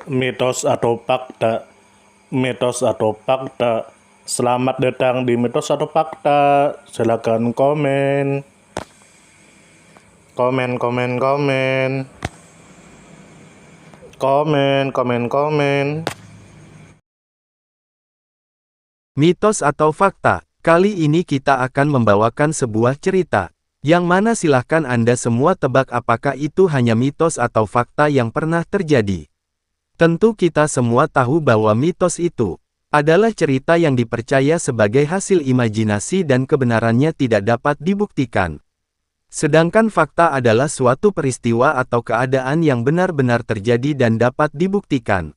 Mitos atau fakta? Mitos atau fakta? Selamat datang di Mitos atau Fakta. Silakan komen. Komen, komen, komen. Komen, komen, komen. Mitos atau fakta? Kali ini kita akan membawakan sebuah cerita, yang mana silahkan Anda semua tebak apakah itu hanya mitos atau fakta yang pernah terjadi. Tentu kita semua tahu bahwa mitos itu adalah cerita yang dipercaya sebagai hasil imajinasi dan kebenarannya tidak dapat dibuktikan. Sedangkan fakta adalah suatu peristiwa atau keadaan yang benar-benar terjadi dan dapat dibuktikan.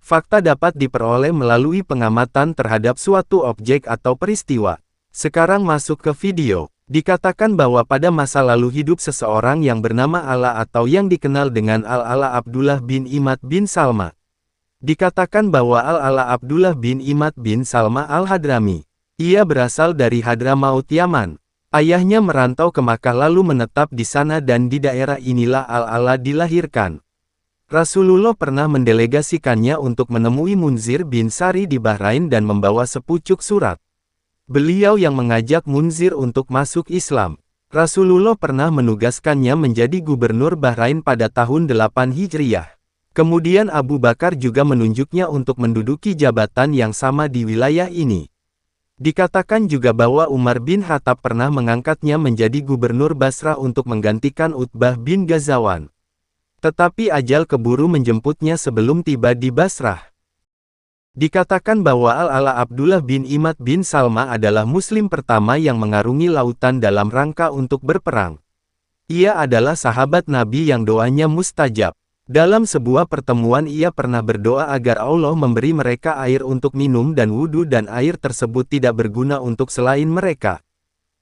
Fakta dapat diperoleh melalui pengamatan terhadap suatu objek atau peristiwa. Sekarang masuk ke video. Dikatakan bahwa pada masa lalu hidup seseorang yang bernama Ala atau yang dikenal dengan Al-Ala Abdullah bin Imad bin Salma. Dikatakan bahwa Al-Ala Abdullah bin Imad bin Salma Al-Hadrami. Ia berasal dari Hadramaut Yaman. Ayahnya merantau ke Makkah lalu menetap di sana dan di daerah inilah Al-Ala dilahirkan. Rasulullah pernah mendelegasikannya untuk menemui Munzir bin Sari di Bahrain dan membawa sepucuk surat. Beliau yang mengajak Munzir untuk masuk Islam. Rasulullah pernah menugaskannya menjadi gubernur Bahrain pada tahun 8 Hijriyah. Kemudian Abu Bakar juga menunjuknya untuk menduduki jabatan yang sama di wilayah ini. Dikatakan juga bahwa Umar bin Khattab pernah mengangkatnya menjadi gubernur Basrah untuk menggantikan Utbah bin Ghazwan. Tetapi ajal keburu menjemputnya sebelum tiba di Basrah. Dikatakan bahwa Al-Ala Abdullah bin Imad bin Salma adalah Muslim pertama yang mengarungi lautan dalam rangka untuk berperang. Ia adalah sahabat Nabi yang doanya mustajab. Dalam sebuah pertemuan ia pernah berdoa agar Allah memberi mereka air untuk minum dan wudhu dan air tersebut tidak berguna untuk selain mereka.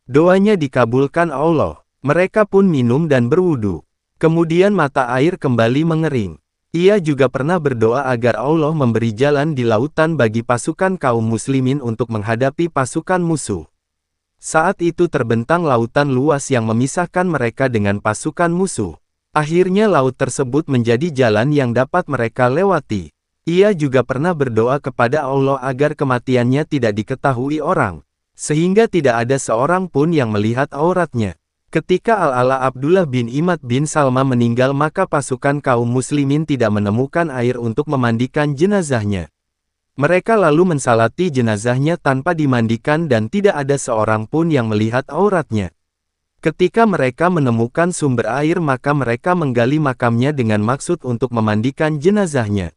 Doanya dikabulkan Allah. Mereka pun minum dan berwudhu. Kemudian mata air kembali mengering. Ia juga pernah berdoa agar Allah memberi jalan di lautan bagi pasukan kaum muslimin untuk menghadapi pasukan musuh. Saat itu terbentang lautan luas yang memisahkan mereka dengan pasukan musuh. Akhirnya laut tersebut menjadi jalan yang dapat mereka lewati. Ia juga pernah berdoa kepada Allah agar kematiannya tidak diketahui orang, sehingga tidak ada seorang pun yang melihat auratnya. Ketika Al-Ala Abdullah bin Imad bin Salma meninggal maka pasukan kaum muslimin tidak menemukan air untuk memandikan jenazahnya. Mereka lalu mensalati jenazahnya tanpa dimandikan dan tidak ada seorang pun yang melihat auratnya. Ketika mereka menemukan sumber air maka mereka menggali makamnya dengan maksud untuk memandikan jenazahnya.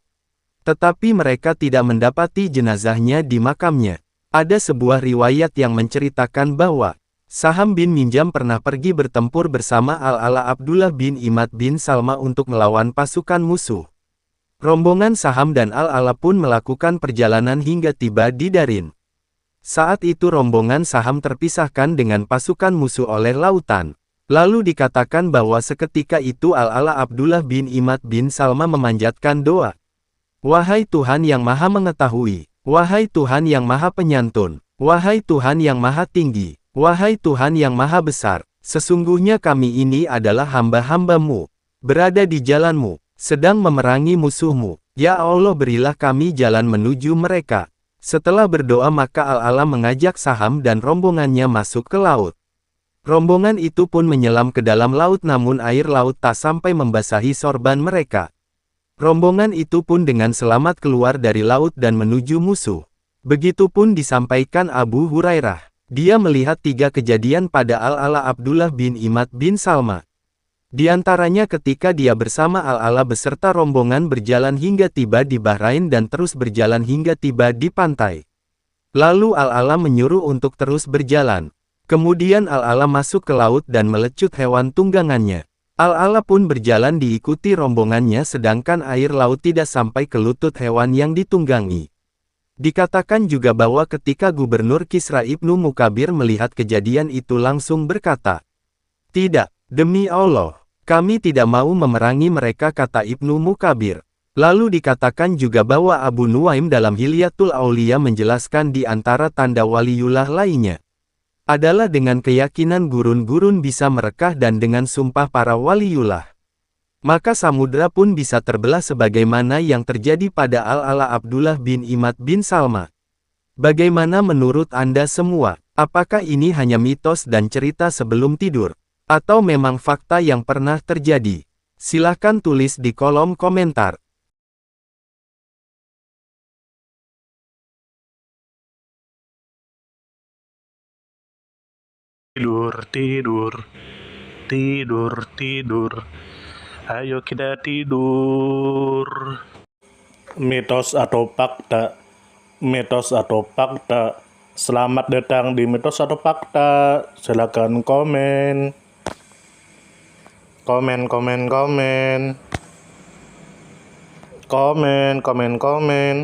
Tetapi mereka tidak mendapati jenazahnya di makamnya. Ada sebuah riwayat yang menceritakan bahwa Saham bin Minjam pernah pergi bertempur bersama Al-Ala Abdullah bin Imad bin Salma untuk melawan pasukan musuh. Rombongan Saham dan Al-Ala pun melakukan perjalanan hingga tiba di Darin. Saat itu rombongan Saham terpisahkan dengan pasukan musuh oleh lautan. Lalu dikatakan bahwa seketika itu Al-Ala Abdullah bin Imad bin Salma memanjatkan doa. Wahai Tuhan yang Maha Mengetahui, wahai Tuhan yang Maha Penyantun, wahai Tuhan yang Maha Tinggi, wahai Tuhan yang Maha Besar, sesungguhnya kami ini adalah hamba-hamba-Mu, berada di jalan-Mu, sedang memerangi musuh-Mu. Ya Allah berilah kami jalan menuju mereka. Setelah berdoa maka Al-Ala mengajak Saham dan rombongannya masuk ke laut. Rombongan itu pun menyelam ke dalam laut namun air laut tak sampai membasahi sorban mereka. Rombongan itu pun dengan selamat keluar dari laut dan menuju musuh. Begitupun disampaikan Abu Hurairah. Dia melihat 3 kejadian pada Al-Ala Abdullah bin Imad bin Salma. Di antaranya ketika dia bersama Al-Ala beserta rombongan berjalan hingga tiba di Bahrain dan terus berjalan hingga tiba di pantai. Lalu Al-Ala menyuruh untuk terus berjalan. Kemudian Al-Ala masuk ke laut dan melecut hewan tunggangannya. Al-Ala pun berjalan diikuti rombongannya sedangkan air laut tidak sampai ke lutut hewan yang ditunggangi. Dikatakan juga bahwa ketika Gubernur Kisra Ibnu Mukabir melihat kejadian itu langsung berkata, "Tidak, demi Allah, kami tidak mau memerangi mereka," kata Ibnu Mukabir. Lalu dikatakan juga bahwa Abu Nuaim dalam Hilyatul Aulia menjelaskan di antara tanda waliullah lainnya adalah dengan keyakinan gurun-gurun bisa merekah dan dengan sumpah para waliullah. maka samudra pun bisa terbelah sebagaimana yang terjadi pada Al-Ala Abdullah bin Imad bin Salma. Bagaimana menurut Anda semua? Apakah ini hanya mitos dan cerita sebelum tidur? Atau memang fakta yang pernah terjadi? Silahkan tulis di kolom komentar. Tidur, tidur, tidur, tidur. Ayo kita tidur. Mitos atau fakta? Mitos atau fakta? Selamat datang di mitos atau fakta. Silakan komen. Komen, komen, komen. Komen, komen, komen.